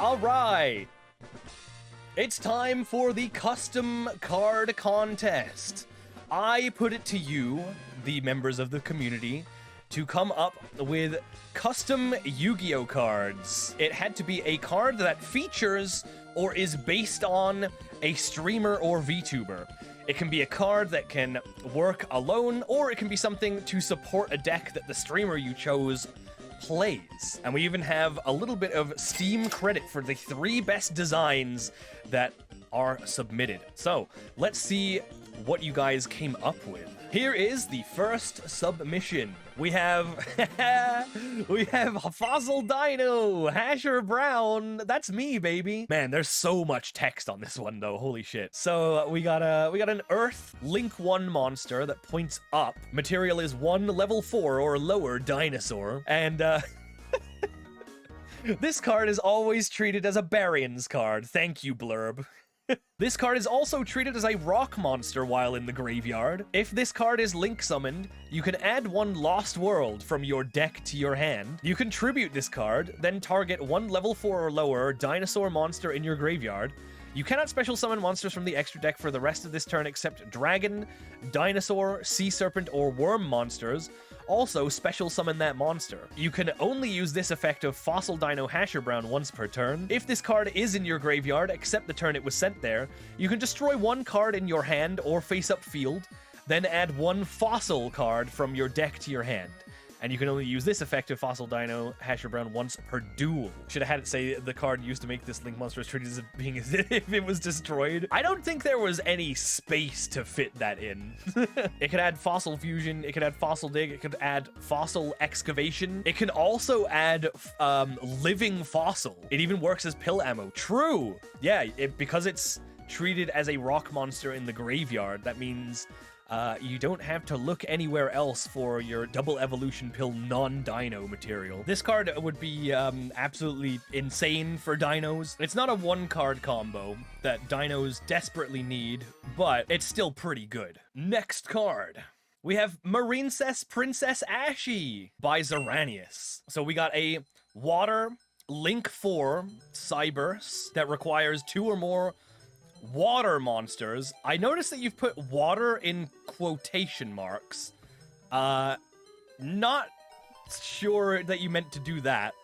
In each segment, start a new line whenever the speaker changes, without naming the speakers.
All right. It's time for the custom card contest. I put it to you, the members of the community, to come up with custom Yu-Gi-Oh cards. It had to be a card that features or is based on a streamer or VTuber. It can be a card that can work alone, or it can be something to support a deck that the streamer you chose plays. And we even have a little bit of Steam credit for the 3 best designs that are submitted. So let's see what you guys came up with. Here is the first submission. We have Fossil Dino, Hasher Brown. That's me, baby. Man, there's so much text on this one though. Holy shit. So we got an Earth Link 1 monster that points up. Material is 1 level 4 or lower dinosaur. And this card is always treated as a Baryons card. Thank you, Blurb. This card is also treated as a rock monster while in the graveyard. If this card is Link summoned, you can add 1 Lost World from your deck to your hand. You can tribute this card, then target 1 level 4 or lower dinosaur monster in your graveyard. You cannot special summon monsters from the extra deck for the rest of this turn except dragon, dinosaur, sea serpent, or worm monsters. Also, special summon that monster. You can only use this effect of Fossil Dino Hasher Brown once per turn. If this card is in your graveyard, except the turn it was sent there, you can destroy 1 card in your hand or face-up field, then add 1 fossil card from your deck to your hand. And you can only use this effect of Fossil Dino Hasher Brown once per duel. Should have had it say the card used to make this Link monster is treated as being as if it was destroyed. I don't think there was any space to fit that in. It could add Fossil Fusion, it could add Fossil Dig, it could add Fossil Excavation. It can also add Living Fossil. It even works as pill ammo. True! Yeah, because it's treated as a rock monster in the graveyard, that means you don't have to look anywhere else for your double evolution pill non-dino material. This card would be absolutely insane for dinos. It's not a 1-card combo that dinos desperately need, but it's still pretty good. Next card. We have Marincess Princess Ashe by Zeranius. So we got a water Link 4 Cyburst that requires 2 or more water monsters. I noticed that you've put water in quotation marks. Not sure that you meant to do that.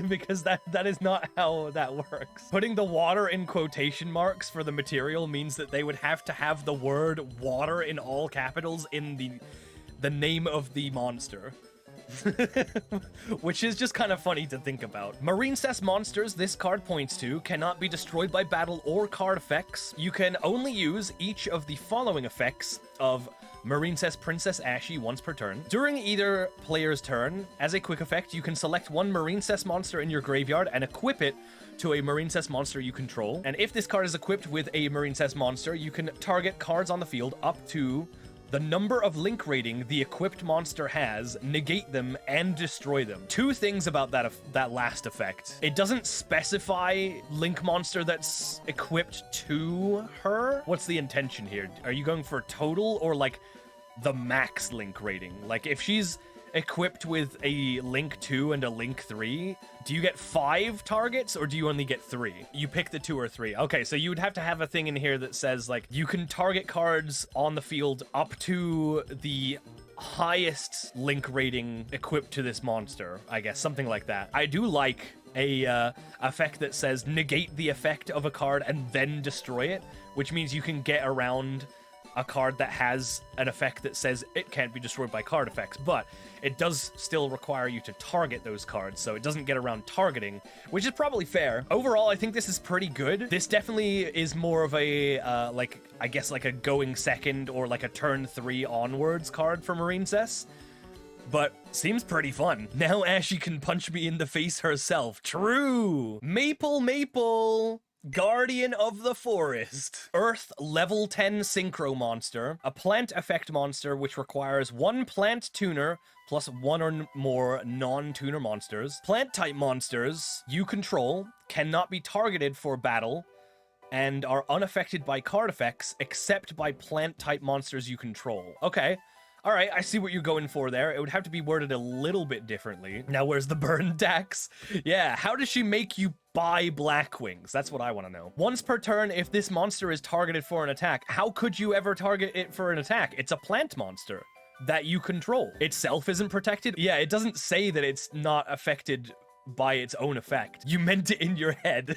Because that is not how that works. Putting the water in quotation marks for the material means that they would have to have the word water in all capitals in the name of the monster. Which is just kind of funny to think about. Marincess monsters this card points to cannot be destroyed by battle or card effects. You can only use each of the following effects of Marincess Princess Ashe once per turn. During either player's turn, as a quick effect, you can select 1 Marincess monster in your graveyard and equip it to a Marincess monster you control. And if this card is equipped with a Marincess monster, you can target cards on the field up to the number of Link rating the equipped monster has, negate them, and destroy them. 2 things about that last effect. It doesn't specify Link monster that's equipped to her. What's the intention here? Are you going for total or like the max Link rating? Like if she's equipped with a Link 2 and a Link 3, do you get 5 targets or do you only get 3? You pick the 2 or 3. Okay, so you would have to have a thing in here that says like you can target cards on the field up to the highest Link rating equipped to this monster, I guess, something like that. I do like a effect that says negate the effect of a card and then destroy it, which means you can get around a card that has an effect that says it can't be destroyed by card effects, but it does still require you to target those cards, so it doesn't get around targeting, which is probably fair. Overall, I think this is pretty good. This definitely is more of a, like, I guess like a going second or like a turn 3 onwards card for Marincess, but seems pretty fun. Now Ashe can punch me in the face herself. True! Maple! Guardian of the Forest. Earth level 10 synchro monster. A plant effect monster which requires 1 plant tuner plus 1 or more non-tuner monsters. Plant type monsters you control cannot be targeted for battle and are unaffected by card effects except by plant type monsters you control. Okay. All right, I see what you're going for there. It would have to be worded a little bit differently. Now, where's the burn tax? Yeah, how does she make you buy black wings? That's what I want to know. Once per turn, if this monster is targeted for an attack, how could you ever target it for an attack? It's a plant monster that you control. Itself isn't protected. Yeah, it doesn't say that it's not affected by its own effect. You meant it in your head.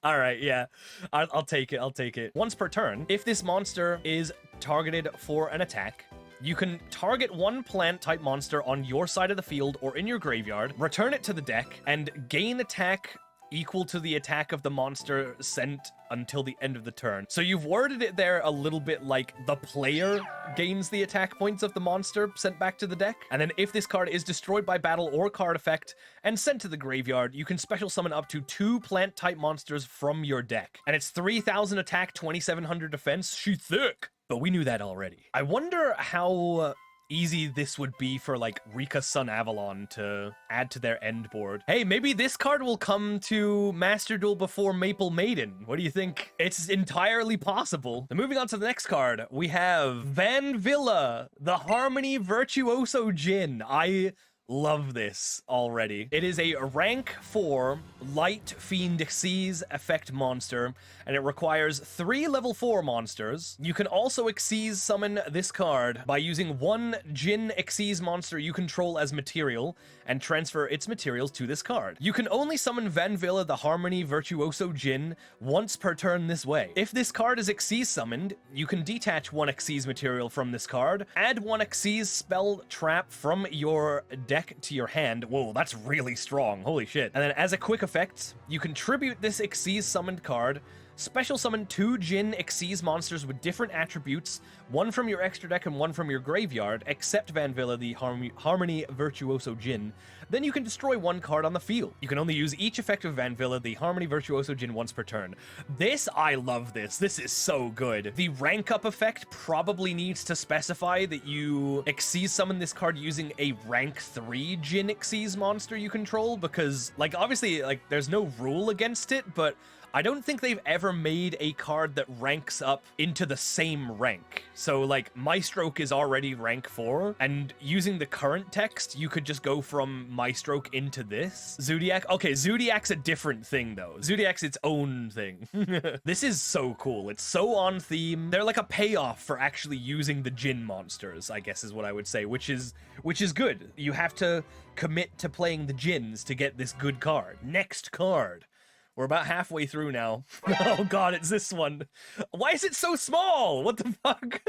All right, yeah, I'll take it. I'll take it. Once per turn, if this monster is targeted for an attack, you can target one plant-type monster on your side of the field or in your graveyard, return it to the deck, and gain attack equal to the attack of the monster sent until the end of the turn. So you've worded it there a little bit like the player gains the attack points of the monster sent back to the deck. And then if this card is destroyed by battle or card effect and sent to the graveyard, you can special summon up to 2 plant-type monsters from your deck. And it's 3,000 attack, 2,700 defense. She thick! But we knew that already. I wonder how easy this would be for like Rika Sun Avalon to add to their end board. Hey, maybe this card will come to Master Duel before Maple Maiden. What do you think? It's entirely possible. And moving on to the next card, we have Van Villa, the Harmony Virtuoso Djinn. I love this already. It is a rank 4 Light Fiend Xyz effect monster, and it requires 3 level 4 monsters. You can also Xyz summon this card by using 1 Djinn Xyz monster you control as material and transfer its materials to this card. You can only summon Van Villa the Harmony Virtuoso Djinn once per turn this way. If this card is Xyz summoned, you can detach 1 Xyz material from this card, add 1 Xyz spell trap from your deck to your hand. Whoa, that's really strong. Holy shit. And then as a quick effect, you contribute this Xyz summoned card, special summon 2 Djinn Xyz monsters with different attributes, 1 from your extra deck and 1 from your graveyard, except Van Villa, the Harmony Virtuoso Djinn. Then you can destroy 1 card on the field. You can only use each effect of Van Villa, the Harmony Virtuoso Djinn, once per turn. I love this. This is so good. The rank up effect probably needs to specify that you Xyz summon this card using a rank 3 Djinn Xyz monster you control, because, like, obviously, like, there's no rule against it, but I don't think they've ever made a card that ranks up into the same rank. So, like, Maestroke is already rank 4, and using the current text, you could just go from Maestroke into this. Zodiac? Okay, Zodiac's a different thing, though. Zodiac's its own thing. This is so cool. It's so on theme. They're like a payoff for actually using the Djinn monsters, I guess is what I would say, which is good. You have to commit to playing the Djinns to get this good card. Next card. We're about halfway through now. Oh god, it's this one. Why is it so small? What the fuck?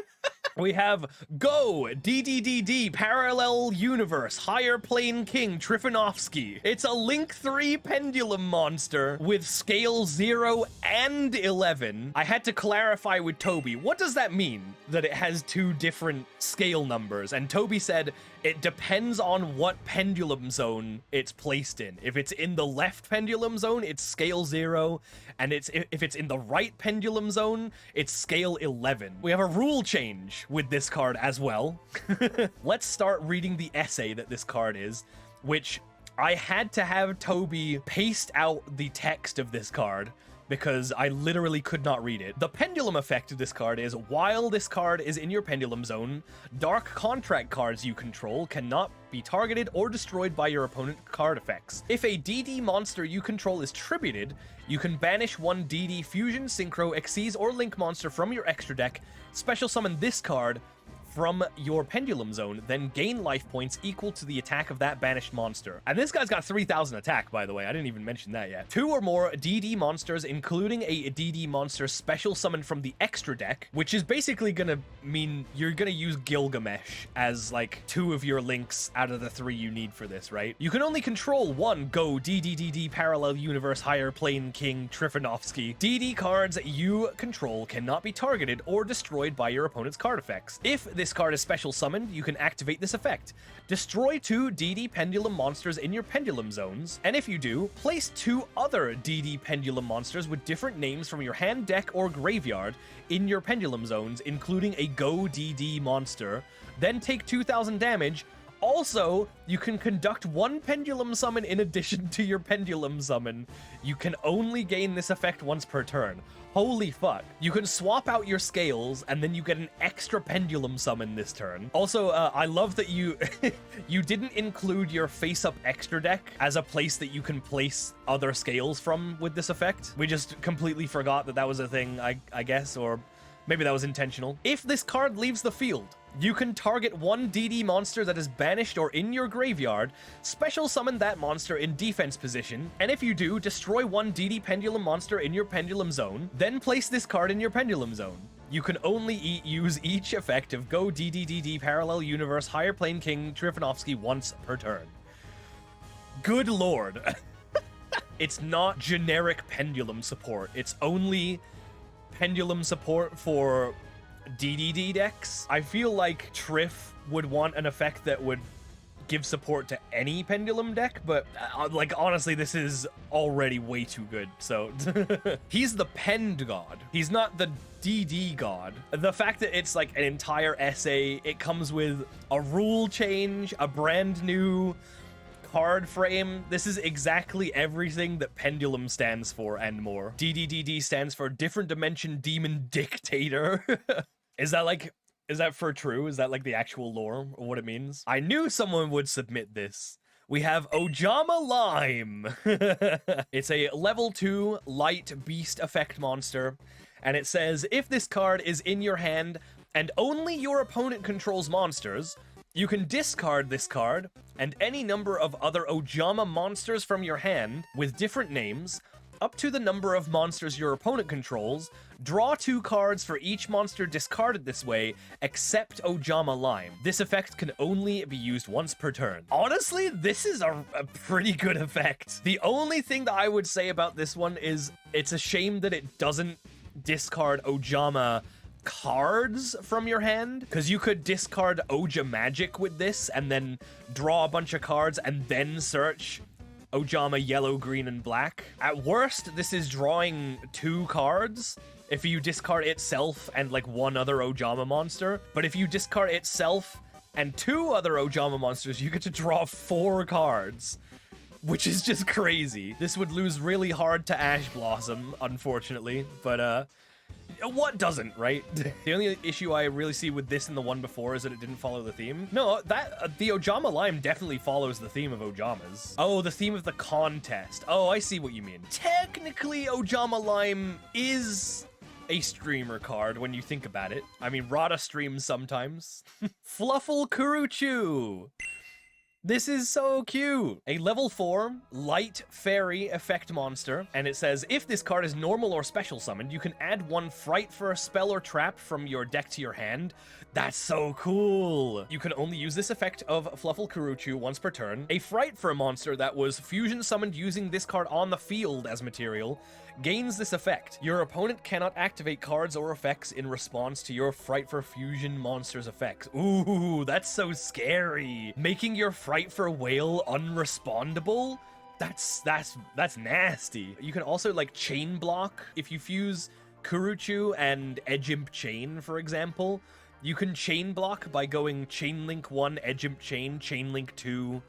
We have Go, DDDD, Parallel Universe, Higher Plane King, Trifanovsky. It's a Link 3 Pendulum monster with scale 0 and 11. I had to clarify with Toby, what does that mean, that it has 2 different scale numbers? And Toby said, it depends on what pendulum zone it's placed in. If it's in the left pendulum zone, it's scale 0, and if it's in the right pendulum zone, it's scale 11. We have a rule change with this card as well. Let's start reading the essay that this card is, which I had to have Toby paste out the text of this card because I literally could not read it. The pendulum effect of this card is, while this card is in your pendulum zone, dark contract cards you control cannot be targeted or destroyed by your opponent card effects. If a DD monster you control is tributed, you can banish 1 DD Fusion, Synchro, Xyz, or Link monster from your extra deck, special summon this card from your pendulum zone, then gain life points equal to the attack of that banished monster. And this guy's got 3,000 attack, by the way. I didn't even mention that yet. 2 or more DD monsters, including a DD monster special summoned from the extra deck, which is basically gonna mean you're gonna use Gilgamesh as like 2 of your links out of the 3 you need for this, right? You can only control 1 Go, DDDD, Parallel Universe, Higher Plane King, Trifanovsky. DD cards you control cannot be targeted or destroyed by your opponent's card effects. If this card is special summoned, you can activate this effect. Destroy 2 DD Pendulum monsters in your pendulum zones, and if you do, place 2 other DD Pendulum monsters with different names from your hand, deck, or graveyard in your pendulum zones, including a Go DD monster, then take 2,000 damage, Also, you can conduct one pendulum summon in addition to your pendulum summon. You can only gain this effect once per turn. Holy fuck. You can swap out your scales, and then you get an extra pendulum summon this turn. Also, I love that you you didn't include your face-up extra deck as a place that you can place other scales from with this effect. We just completely forgot that that was a thing, I guess, or maybe that was intentional. If this card leaves the field, you can target one DD monster that is banished or in your graveyard, special summon that monster in defense position, and if you do, destroy one DD pendulum monster in your pendulum zone, then place this card in your pendulum zone. You can only use each effect of Go DDDD Parallel Universe Higher Plane King Trifanovsky once per turn. Good lord. It's not generic pendulum support. It's only pendulum support for DDD decks. I feel like Triff would want an effect that would give support to any pendulum deck, but like honestly, this is already way too good. So he's the Pend God. He's not the DD God. The fact that it's like an entire essay, it comes with a rule change, a brand new card frame. This is exactly everything that Pendulum stands for and more. DDDD stands for Different Dimension Demon Dictator. Is that for true? Is that like the actual lore or what it means? I knew someone would submit this. We have Ojama Lime. It's a level 2 light beast effect monster, and it says if this card is in your hand and only your opponent controls monsters, you can discard this card and any number of other Ojama monsters from your hand with different names, up to the number of monsters your opponent controls, draw 2 cards for each monster discarded this way, except Ojama Lime. This effect can only be used once per turn. Honestly, this is a pretty good effect. The only thing that I would say about this one is it's a shame that it doesn't discard Ojama cards from your hand, because you could discard Oja Magic with this and then draw a bunch of cards and then search Ojama yellow, green, and black. At worst, this is drawing 2 cards if you discard itself and like one other Ojama monster, but if you discard itself and 2 other Ojama monsters, you get to draw 4 cards, which is just crazy. This would lose really hard to Ash Blossom, unfortunately, but what doesn't, right? The only issue I really see with this and the one before is that it didn't follow the theme. No, that the Ojama Lime definitely follows the theme of Ojamas. Oh, the theme of the contest. Oh, I see what you mean. Technically, Ojama Lime is a streamer card when you think about it. I mean, Rada streams sometimes. Fluffle Kuruchu. This is so cute. A level 4 light fairy effect monster, and it says if this card is normal or special summoned, you can add 1 fright for a spell or trap from your deck to your hand. That's so cool. You can only use this effect of Fluffle Kuruchu once per turn. A fright for a monster that was fusion summoned using this card on the field as material gains this effect. Your opponent cannot activate cards or effects in response to your Fright for Fusion monster's effects. Ooh, that's so scary. Making your Fright for Whale unrespondable? That's nasty. You can also like chain block. If you fuse Kuruchu and Edgimp Chain, for example, you can chain block by going Chain Link 1, Edgimp Chain Link 2,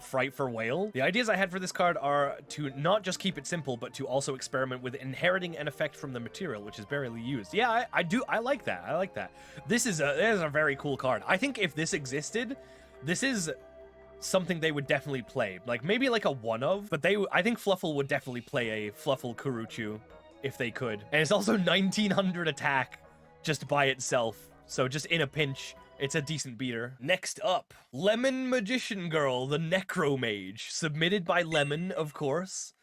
Fright for Whale. The ideas I had for this card are to not just keep it simple, but to also experiment with inheriting an effect from the material, which is barely used. Yeah, I like that. I like that. This is a very cool card. I think if this existed, this is something they would definitely play. Like maybe like a one of, but I think Fluffle would definitely play a Fluffle Kuruchu if they could. And it's also 1900 attack just by itself. So just in a pinch, it's a decent beater. Next up, Lemon Magician Girl, the Necro Mage, submitted by Lemon, of course.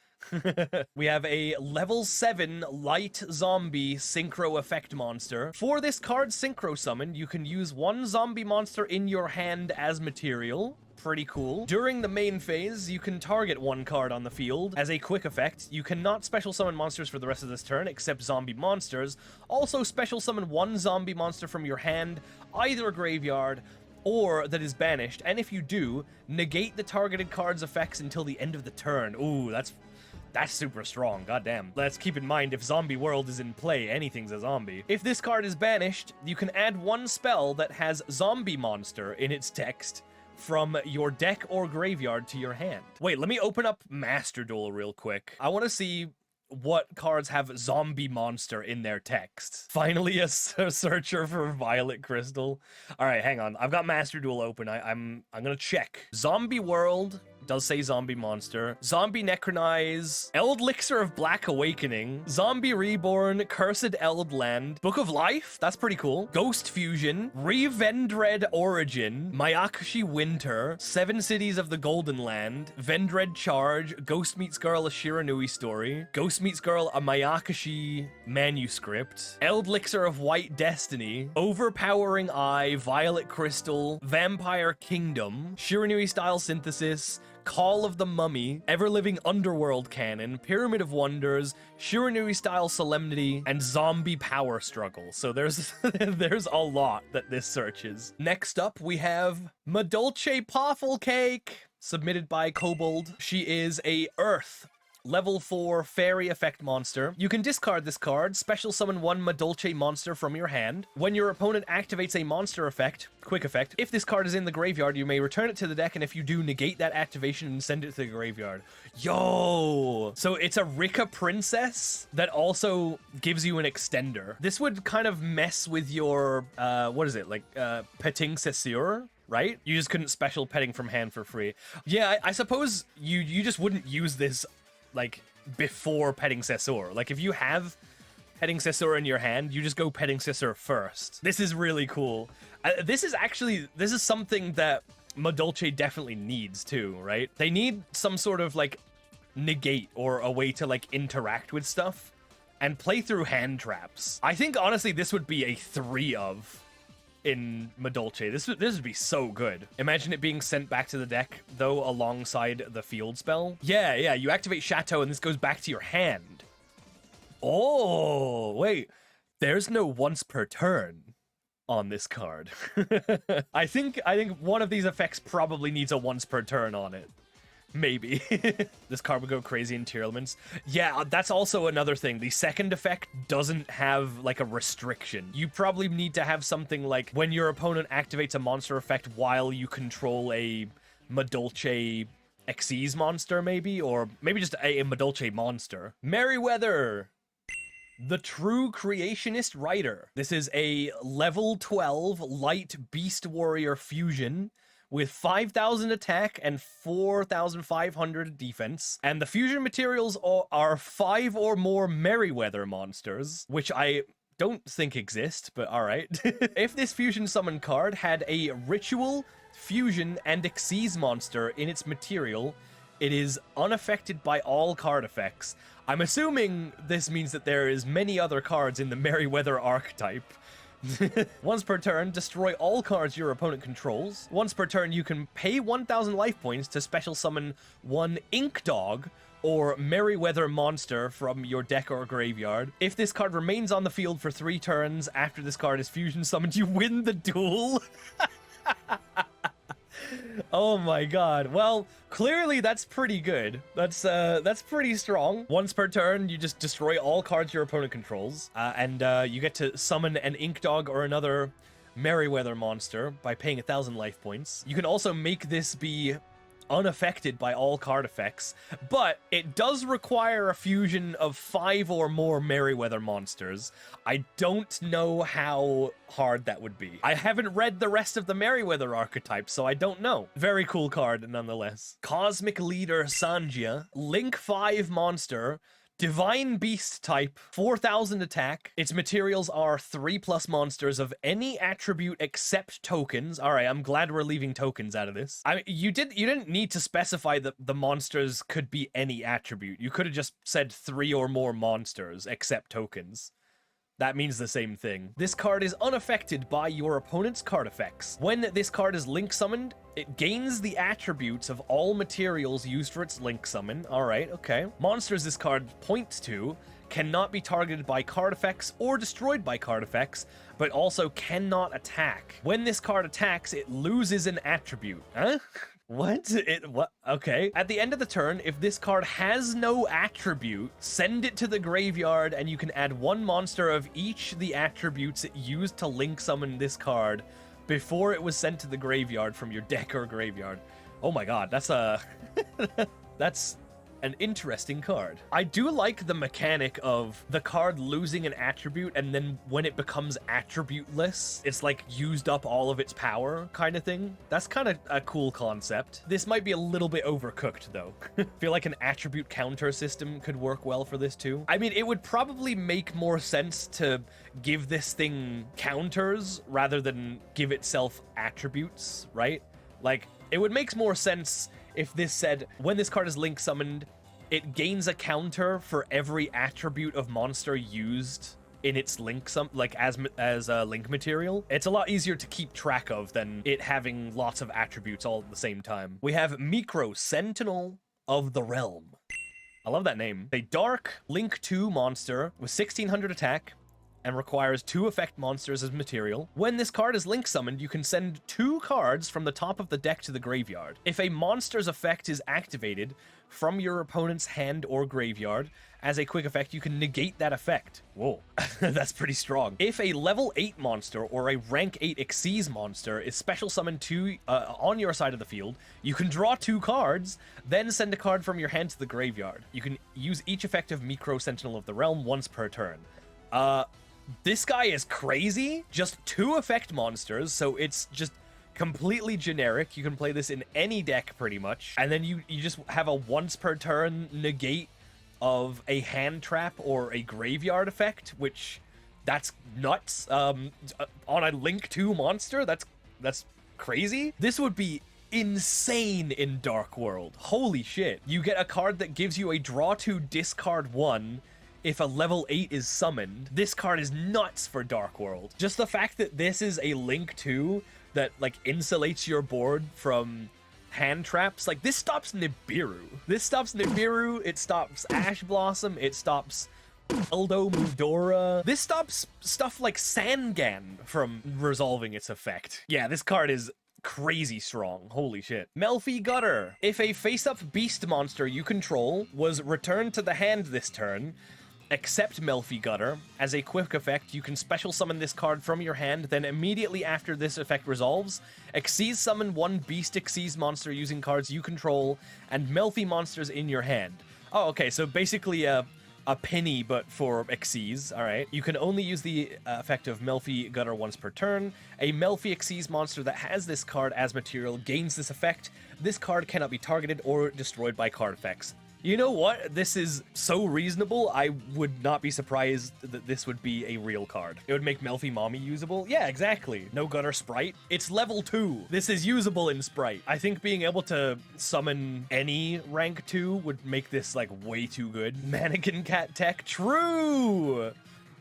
We have a level 7 light zombie synchro effect monster. For this card synchro summon, you can use 1 zombie monster in your hand as material. Pretty cool. During the main phase, you can target 1 card on the field. As a quick effect, you cannot special summon monsters for the rest of this turn, except zombie monsters. Also special summon 1 zombie monster from your hand, either graveyard or that is banished, and if you do, negate the targeted card's effects until the end of the turn. Ooh, That's super strong, goddamn. Let's keep in mind, if Zombie World is in play, anything's a zombie. If this card is banished, you can add one spell that has Zombie Monster in its text from your deck or graveyard to your hand. Wait, let me open up Master Duel real quick. I want to see what cards have Zombie Monster in their text. Finally, a searcher for Violet Crystal. All right, hang on. I've got Master Duel open. I'm gonna check. Zombie World does say Zombie Monster. Zombie Necronize, Elixir of Black Awakening, Zombie Reborn, Cursed Eldland, Book of Life, that's pretty cool. Ghost Fusion, Revendred Origin, Mayakashi Winter, Seven Cities of the Golden Land, Vendred Charge, Ghost Meets Girl, a Shiranui Story, Ghost Meets Girl, a Mayakashi Manuscript, Elixir of White Destiny, Overpowering Eye, Violet Crystal, Vampire Kingdom, Shiranui Style Synthesis, Call of the Mummy, Ever-Living Underworld Canon, Pyramid of Wonders, Shiranui Style Solemnity, and Zombie Power Struggle. So there's there's a lot that this searches. Next up, we have Madolche Puffle Cake, submitted by Kobold. She is a Earth Level 4 Fairy Effect monster. You can discard this card, special summon one Madolche monster from your hand. When your opponent activates a monster effect, quick effect, if this card is in the graveyard, you may return it to the deck, and if you do, negate that activation and send it to the graveyard. Yo! So it's a Rika Princess that also gives you an extender. This would kind of mess with your, what is it, like, Petting Cessure? Right? You just couldn't special petting from hand for free. Yeah, I suppose you just wouldn't use this like before Petting Cessor. Like if you have Petting Cessor in your hand, you just go Petting Cessor first. This is really cool. This is something that Madolche definitely needs too, right? They need some sort of like negate or a way to like interact with stuff and play through hand traps. I think honestly this would be a 3 of in Madolche. This would be so good. Imagine it being sent back to the deck, though, alongside the field spell. Yeah, you activate Chateau, and this goes back to your hand. Oh, wait. There's no once per turn on this card. I think one of these effects probably needs a once per turn on it. Maybe. This card would go crazy in tier elements. Yeah, that's also another thing. The second effect doesn't have, like, a restriction. You probably need to have something like when your opponent activates a monster effect while you control a Madolche Xyz monster, maybe? Or maybe just a Madolche monster. Merryweather! The True Creationist Rider. This is a level 12 light Beast Warrior fusion with 5,000 attack and 4,500 defense. And the fusion materials are 5 or more Merryweather monsters, which I don't think exist, but alright. If this fusion summon card had a ritual, fusion, and Xyz monster in its material, it is unaffected by all card effects. I'm assuming this means that there is many other cards in the Merryweather archetype. Once per turn, destroy all cards your opponent controls. Once per turn, you can pay 1,000 life points to special summon one Ink Dog or Merryweather monster from your deck or graveyard. If this card remains on the field for 3 turns after this card is fusion summoned, you win the duel. Oh my god. Well, clearly that's pretty good. That's pretty strong. Once per turn, you just destroy all cards your opponent controls, and you get to summon an Ink Dog or another Merryweather monster by paying 1,000 life points. You can also make this be unaffected by all card effects, but it does require a fusion of 5 or more Merryweather monsters. I don't know how hard that would be. I haven't read the rest of the Merryweather archetype, so I don't know. Very cool card nonetheless. Cosmic Leader Sanjia, Link 5 monster, Divine Beast type, 4,000 attack. Its materials are 3+ monsters of any attribute except tokens. All right, I'm glad we're leaving tokens out of this. I mean, you didn't need to specify that the monsters could be any attribute. You could have just said 3 or more monsters except tokens. That means the same thing. This card is unaffected by your opponent's card effects. When this card is link summoned, it gains the attributes of all materials used for its link summon. All right, okay. Monsters this card points to cannot be targeted by card effects or destroyed by card effects, but also cannot attack. When this card attacks, it loses an attribute. Huh? What? What? Okay. At the end of the turn, if this card has no attribute, send it to the graveyard, and you can add one monster of each the attributes it used to link summon this card before it was sent to the graveyard from your deck or graveyard. Oh my god, that's a... that's an interesting card. I do like the mechanic of the card losing an attribute, and then when it becomes attributeless, it's like used up all of its power kind of thing. That's kind of a cool concept. This might be a little bit overcooked though. I feel like an attribute counter system could work well for this too. I mean, it would probably make more sense to give this thing counters rather than give itself attributes, right? Like, it would make more sense if this said, when this card is link summoned, it gains a counter for every attribute of monster used in its link as a link material. It's a lot easier to keep track of than it having lots of attributes all at the same time. We have Micro, Sentinel of the Realm. I love that name. A dark Link 2 monster with 1600 attack and requires 2 effect monsters as material. When this card is link summoned, you can send 2 cards from the top of the deck to the graveyard. If a monster's effect is activated from your opponent's hand or graveyard, as a quick effect, you can negate that effect. Whoa, that's pretty strong. If a level 8 monster or a rank 8 Xyz monster is special summoned to on your side of the field, you can draw 2 cards, then send a card from your hand to the graveyard. You can use each effect of Micro Sentinel of the Realm once per turn. This guy is crazy. Just 2 effect monsters, so it's just completely generic. You can play this in any deck pretty much. And then you just have a once per turn negate of a hand trap or a graveyard effect, which that's nuts. On a Link 2 monster, that's crazy. This would be insane in Dark World. Holy shit. You get a card that gives you a draw 2, discard 1 if a level 8 is summoned. This card is nuts for Dark World. Just the fact that this is a Link 2 that like insulates your board from hand traps, like this stops Nibiru. This stops Nibiru, it stops Ash Blossom, it stops Eldo Mudora. This stops stuff like Sangan from resolving its effect. Yeah, this card is crazy strong. Holy shit. Melfi Gutter. If a face-up beast monster you control was returned to the hand this turn, except Melfi Gutter, as a quick effect, you can special summon this card from your hand, then immediately after this effect resolves, Xyz summon 1 beast Xyz monster using cards you control, and Melfi monsters in your hand. Oh, okay, so basically a penny, but for Xyz, alright. You can only use the effect of Melfi Gutter once per turn. A Melfi Xyz monster that has this card as material gains this effect. This card cannot be targeted or destroyed by card effects. You know what? This is so reasonable, I would not be surprised that this would be a real card. It would make Melfi Mommy usable? Yeah, exactly. No Gutter Sprite. It's level 2. This is usable in Sprite. I think being able to summon any rank 2 would make this, like, way too good. Mannequin Cat tech. True!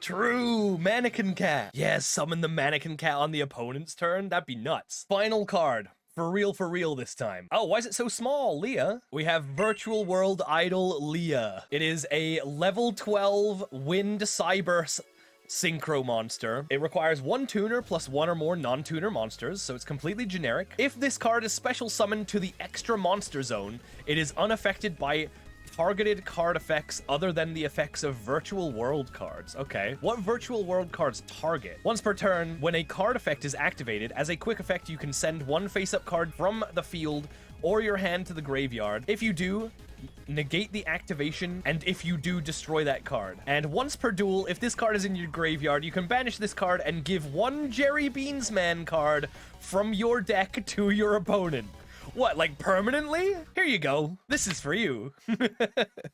True! Mannequin Cat. Yes, summon the Mannequin Cat on the opponent's turn? That'd be nuts. Final card. For real this time. Oh, why is it so small, Leah? We have Virtual World Idol Leah. It is a level 12 Wind Cyber Synchro monster. It requires 1 tuner plus 1 or more non-tuner monsters, so it's completely generic. If this card is special summoned to the extra monster zone, it is unaffected by targeted card effects other than the effects of Virtual World cards. Okay. What Virtual World cards target? Once per turn, when a card effect is activated, as a quick effect, you can send 1 face-up card from the field or your hand to the graveyard. If you do, negate the activation, and if you do, destroy that card. And once per duel, if this card is in your graveyard, you can banish this card and give 1 Jerry Beansman card from your deck to your opponent. What, like permanently? Here you go. This is for you.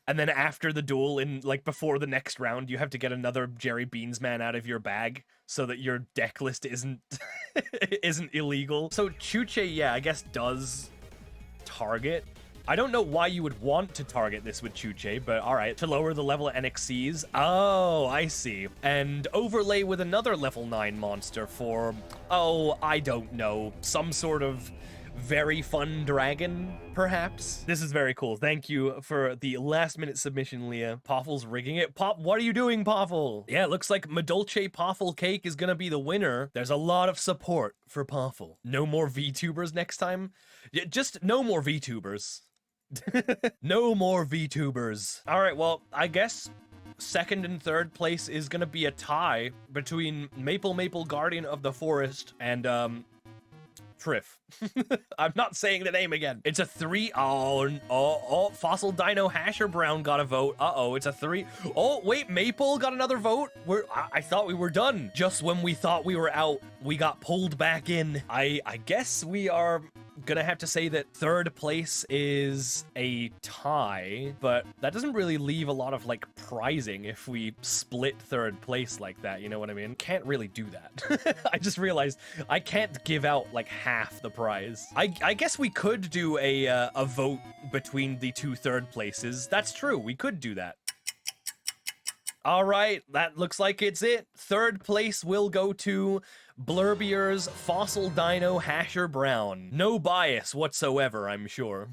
And then after the duel, before the next round, you have to get another Jerry Beansman out of your bag so that your deck list isn't isn't illegal. So Chuche, yeah, I guess does target. I don't know why you would want to target this with Chuche, but all right. To lower the level of NXCs. Oh, I see. And overlay with another level 9 monster for, oh, I don't know, some sort of very fun dragon, perhaps. This is very cool. Thank you for the last minute submission, Leah. Puffle's rigging it. Pop, what are you doing, Puffle? Yeah, it looks like Madolche Puffle Cake is gonna be the winner. There's a lot of support for Puffle. No more VTubers next time. Just no more VTubers. No more VTubers. All right, well, I guess second and third place is gonna be a tie between Maple Guardian of the Forest and Triff. I'm not saying the name again. It's a 3. Oh, Fossil Dino Hasher Brown got a vote. Uh-oh, it's a 3. Oh, wait, Maple got another vote? I thought we were done. Just when we thought we were out, we got pulled back in. I guess we are gonna have to say that third place is a tie, but that doesn't really leave a lot of like prizing if we split third place like that, you know what I mean? Can't really do that. I just realized I can't give out like half the prize. I guess we could do a vote between the two third places. That's true, we could do that. All right, that looks like it's it. Third place will go to Blurbier's Fossil Dino Hasher Brown. No bias whatsoever, I'm sure.